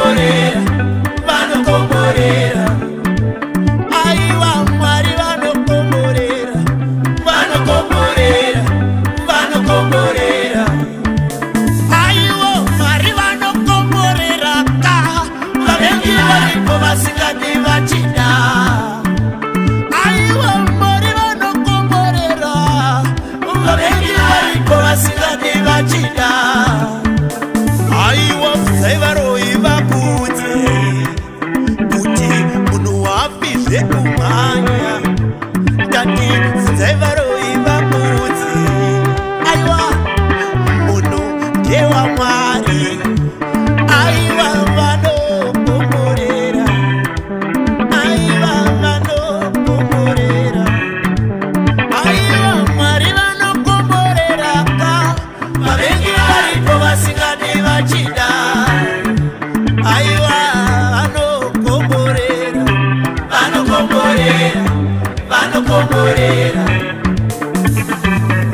vanokomborera, vanokomborera. Aiwa Mwari vanokomborera, vanokomborera, vanokomborera. Aiwa Mwari vanokomborera ka vavengi varipo vasingadi vachida. Aiwa Mwari vanokomborera vavengi varipo vasingadi vachida. Aiwa zaivaroi vakudze kuti munhu wapizve kumhanya. Ndati zaivaroi vakudze aiwa munhu ndewa Mwari. Aiwa vanokomborera, aiwa vanokomborera. Aiwa Mwari vanokomborera ka vavengi varipo vasingadi vachida. Aiwa vanokomborera, vanokomborera, vanokomborera.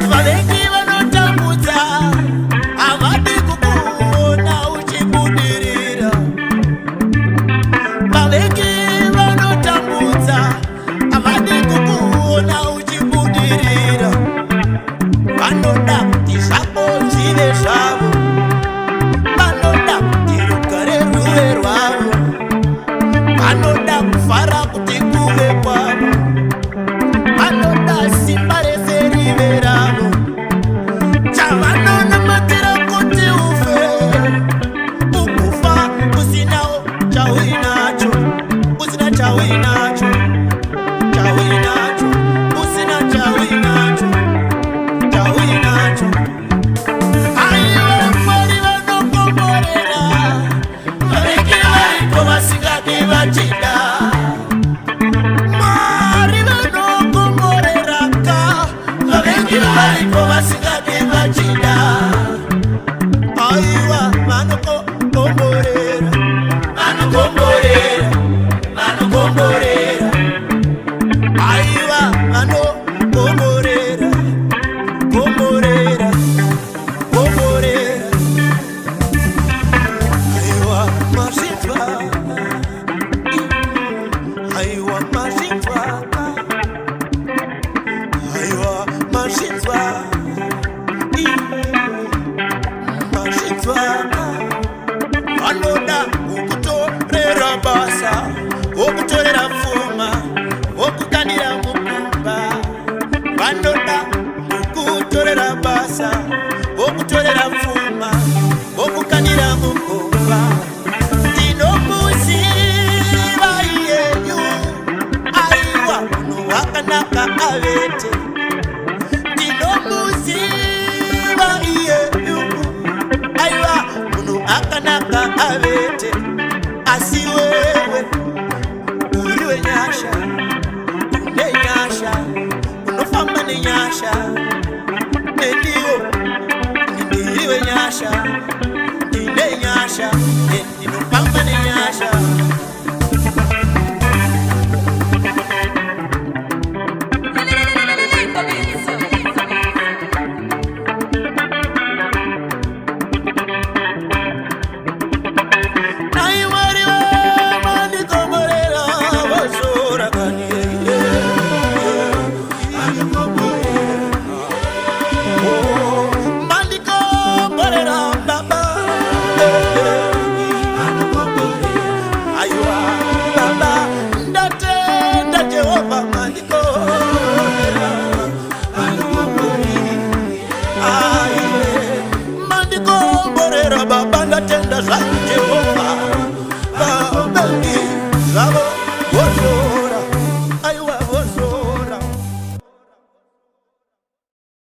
Vavengi vanotambudza havadi kukuona uchibudirira. Vavengi vanotambudza havadi kukuona uchibudirira. Vanoda kuti zvako zvive zvavo, vanoda kuti rugare ruve rwavo, vanoda kufara kuti kuve kwavo, vanoda simba rese rive ravo. Chavanonamatira kuti ufe, ukufa usinawo chauinacho, usina chauinacho, chauinacho, usina chauinacho, chauinacho. Aiwa Mwari vanokomborera vavengi varipo vasingadi vachida. Mwari vanokomborera ka vavengi varipo vasingadi vachida. Aiwa vanokomborera, vanokomborera, vanokomborera. Aiwa vanokomborera, komborera, komborera. Aiwa mazvitwa, aiwa mazvitwa, aiwa mazvitwa, mazvitwa. Vanoda kukutorera basa, vokutorera pfuma, vokukanira mukumba. Vanoda kukutorera basa, vokutorera pfuma, vokukanira mukumba. Ndinomuziva iyeyu, aiwa munhu wakanaka avete. Ndinomuziva iyeyu, aiwa munhu akanaka avete. Asi wewe uri wenyasha, une nyasha, unofamba nenyasha. Nendiwo ndiri wenyasha, ndine nyasha,